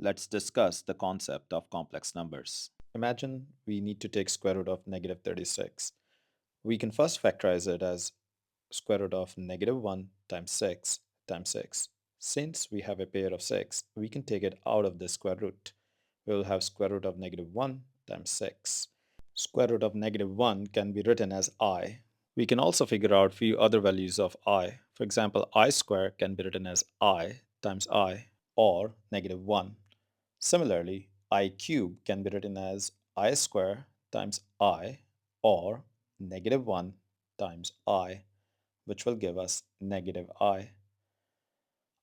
Let's discuss the concept of complex numbers. Imagine we need to take square root of negative 36. We can first factorize it as square root of negative 1 times 6 times 6. Since we have a pair of 6, we can take it out of the square root. We will have square root of negative 1 times 6. Square root of negative 1 can be written as I. We can also figure out few other values of I. For example, I square can be written as I times I or negative 1. Similarly, I cube can be written as I square times I or negative 1 times I, which will give us negative I.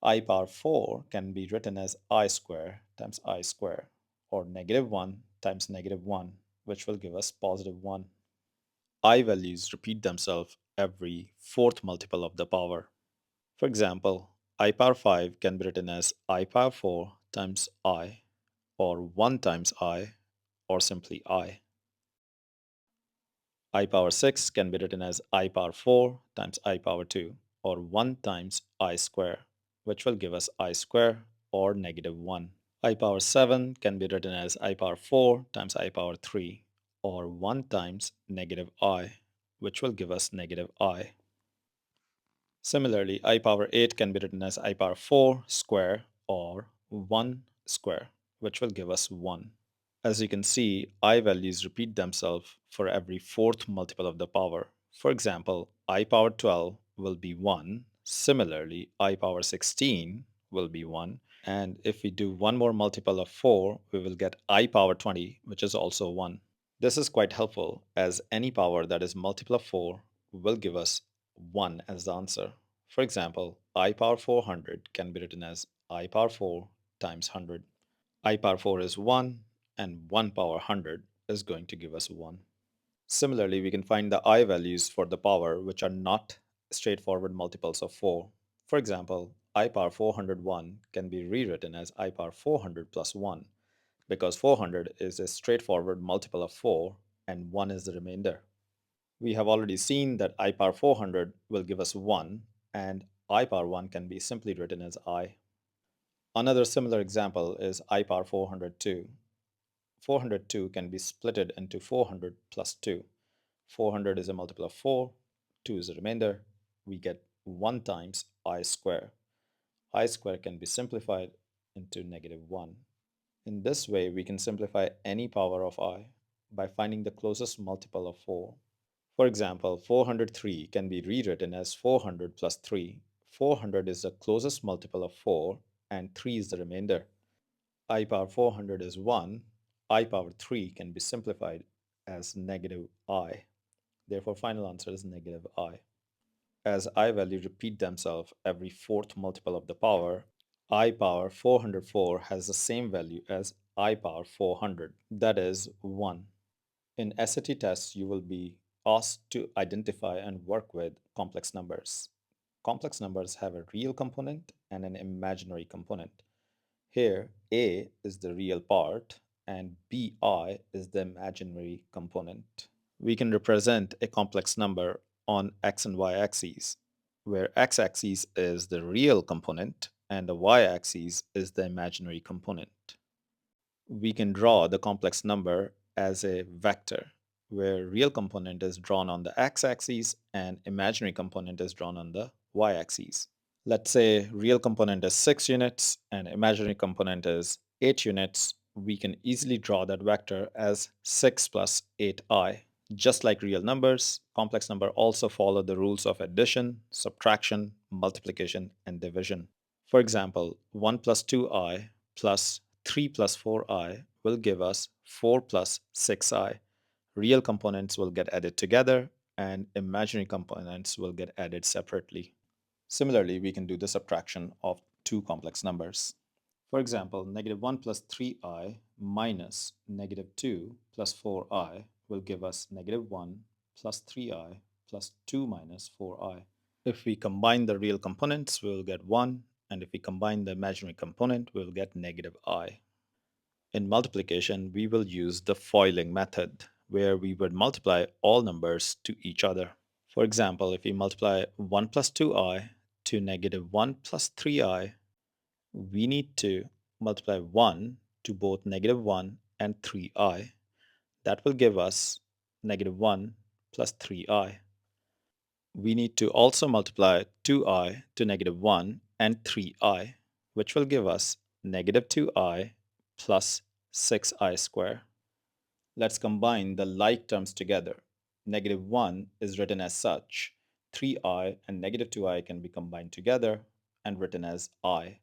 I power 4 can be written as I square times I square or negative 1 times negative 1, which will give us positive 1. I values repeat themselves every fourth multiple of the power. For example, I power 5 can be written as I power 4 times I or 1 times I or simply I. I power 6 can be written as I power 4 times I power 2 or 1 times I square, which will give us I square or negative 1. I power 7 can be written as I power 4 times I power 3 or 1 times negative I, which will give us negative I. Similarly, I power 8 can be written as I power 4 square or 1 square, which will give us 1. As you can see, I values repeat themselves for every fourth multiple of the power. For example, I power 12 will be 1. Similarly, I power 16 will be 1. And if we do one more multiple of 4, we will get I power 20, which is also 1. This is quite helpful as any power that is multiple of 4 will give us 1 as the answer. For example, I power 400 can be written as I power 4 times 100. I power 4 is 1 and 1 power 100 is going to give us 1. Similarly, we can find the I values for the power which are not straightforward multiples of 4. For example, I power 401 can be rewritten as I power 400 plus 1 because 400 is a straightforward multiple of 4 and 1 is the remainder. We have already seen that I power 400 will give us 1 and I power 1 can be simply written as I. Another similar example is I power 402. 402 can be splitted into 400 plus 2. 400 is a multiple of 4, 2 is a remainder. We get 1 times I square. I square can be simplified into negative 1. In this way, we can simplify any power of I by finding the closest multiple of 4. For example, 403 can be rewritten as 400 plus 3. 400 is the closest multiple of 4 and 3 is the remainder. I power 400 is 1. I power 3 can be simplified as negative I. Therefore, final answer is negative I. As I values repeat themselves every fourth multiple of the power, I power 404 has the same value as I power 400, that is 1. In SAT tests, you will be asked to identify and work with complex numbers. Complex numbers have a real component and an imaginary component. Here, A is the real part and BI is the imaginary component. We can represent a complex number on x and y axes, where x-axis is the real component and the y-axis is the imaginary component. We can draw the complex number as a vector, where real component is drawn on the x-axis and imaginary component is drawn on the y-axis. Let's say real component is 6 units and imaginary component is 8 units. We can easily draw that vector as 6 plus 8i. Just like real numbers, complex number also follow the rules of addition, subtraction, multiplication, and division. For example, 1 plus 2i plus 3 plus 4i will give us 4 plus 6i. Real components will get added together and imaginary components will get added separately. Similarly, we can do the subtraction of two complex numbers. For example, negative 1 plus 3i minus negative 2 plus 4i will give us negative 1 plus 3i plus 2 minus 4i. If we combine the real components, we will get 1, and if we combine the imaginary component, we will get negative I. In multiplication, we will use the FOILing method, where we would multiply all numbers to each other. For example, if we multiply 1 plus 2i to negative 1 plus 3i, we need to multiply 1 to both negative 1 and 3i. That will give us negative 1 plus 3i. We need to also multiply 2i to negative 1 and 3i, which will give us negative 2i plus 6i squared. Let's combine the like terms together. Negative 1 is written as such. 3i and negative 2i can be combined together and written as I.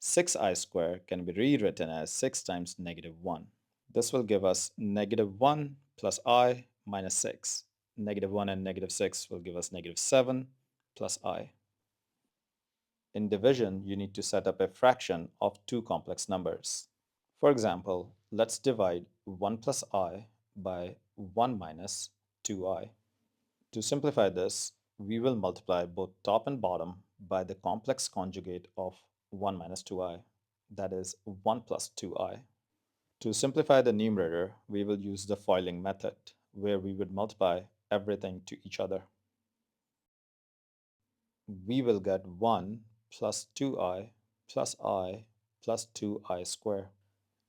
6i squared can be rewritten as 6 times negative 1. This will give us negative 1 plus I minus 6. Negative 1 and negative 6 will give us negative 7 plus I. In division, you need to set up a fraction of two complex numbers. For example, let's divide 1 plus I by 1 minus 2I. To simplify this, we will multiply both top and bottom by the complex conjugate of 1 minus 2I, that is 1 plus 2I. To simplify the numerator, we will use the FOILing method, where we would multiply everything to each other. We will get 1 plus 2i plus I plus 2i squared.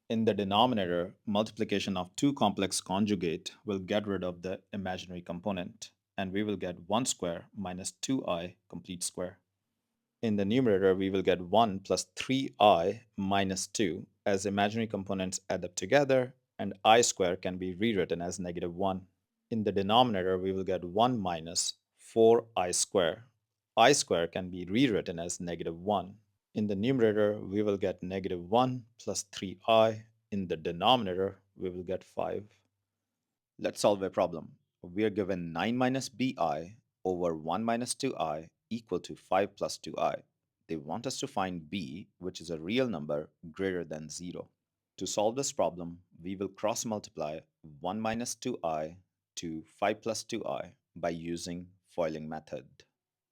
In the denominator, multiplication of two complex conjugate will get rid of the imaginary component, and we will get 1 square minus 2i complete square. In the numerator, we will get 1 plus 3i minus 2 as imaginary components add up together, and I square can be rewritten as negative 1. In the denominator, we will get 1 minus 4i square. I square can be rewritten as negative 1. In the numerator, we will get negative 1 plus 3i. In the denominator, we will get 5. Let's solve a problem. We are given 9 minus bi over 1 minus 2i equal to 5 plus 2i. They want us to find b, which is a real number greater than 0. To solve this problem, we will cross multiply 1 minus 2i to 5 plus 2i by using FOILing method,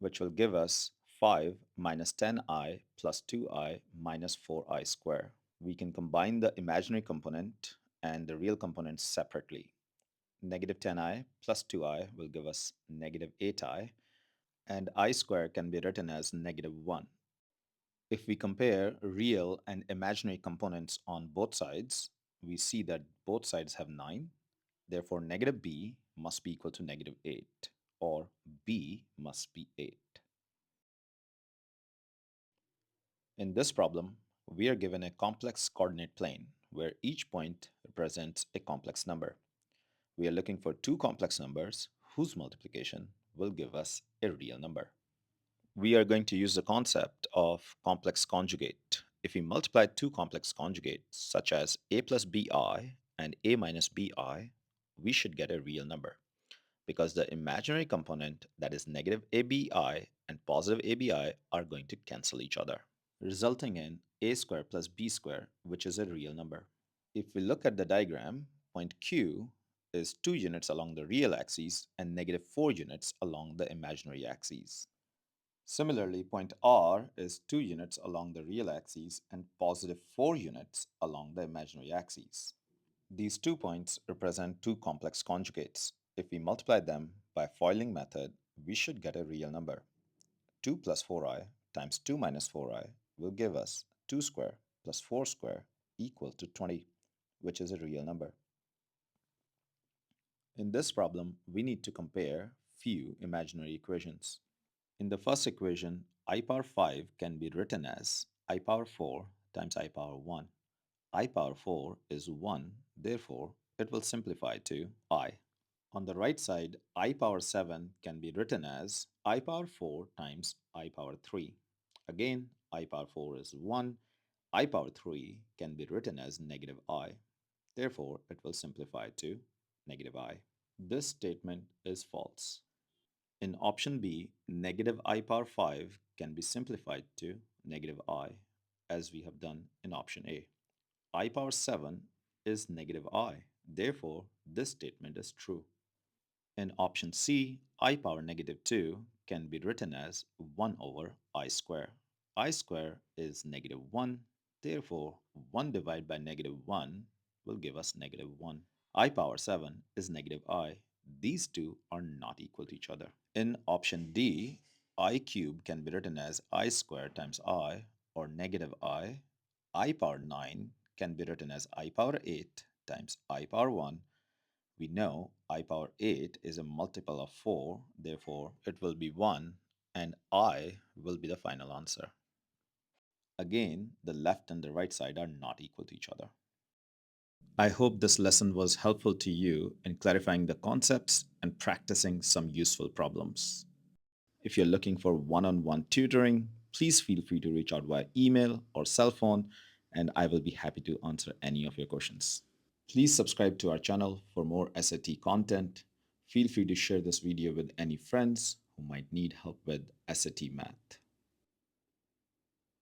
which will give us 5 minus 10i plus 2i minus 4i square. We can combine the imaginary component and the real components separately. Negative 10i plus 2i will give us negative 8i, and I square can be written as negative 1. If we compare real and imaginary components on both sides, we see that both sides have 9. Therefore, negative b must be equal to negative 8, or b must be 8. In this problem, we are given a complex coordinate plane where each point represents a complex number. We are looking for two complex numbers whose multiplication will give us a real number. We are going to use the concept of complex conjugate. If we multiply two complex conjugates, such as a plus bi and a minus bi, we should get a real number because the imaginary component, that is negative abi and positive abi, are going to cancel each other, resulting in a square plus b square, which is a real number. If we look at the diagram, point Q is 2 units along the real axis and negative 4 units along the imaginary axis. Similarly, point R is 2 units along the real axis and positive 4 units along the imaginary axis. These 2 points represent two complex conjugates. If we multiply them by FOILing method, we should get a real number. 2 plus 4i times 2 minus 4i will give us 2 square plus 4 square equal to 20, which is a real number. In this problem, we need to compare few imaginary equations. In the first equation, I power 5 can be written as I power 4 times I power 1. I power 4 is 1, therefore it will simplify to I. On the right side, I power 7 can be written as I power 4 times I power 3. Again, I power 4 is 1. I power 3 can be written as negative I. Therefore, it will simplify to negative I. This statement is false. In option B, negative I power 5 can be simplified to negative I, as we have done in option A. I power 7 is negative I. Therefore, this statement is true. In option C, I power negative 2 can be written as 1 over I square. I square is negative 1. Therefore, 1 divided by negative 1 will give us negative 1. I power 7 is negative I. These two are not equal to each other. In option D, I cube can be written as I square times I, or negative I. I power 9 can be written as I power 8 times I power 1. We know I power 8 is a multiple of 4, therefore it will be 1 and I will be the final answer. Again, the left and the right side are not equal to each other. I hope this lesson was helpful to you in clarifying the concepts and practicing some useful problems. If you're looking for one on one tutoring, please feel free to reach out via email or cell phone, and I will be happy to answer any of your questions. Please subscribe to our channel for more SAT content. Feel free to share this video with any friends who might need help with SAT math.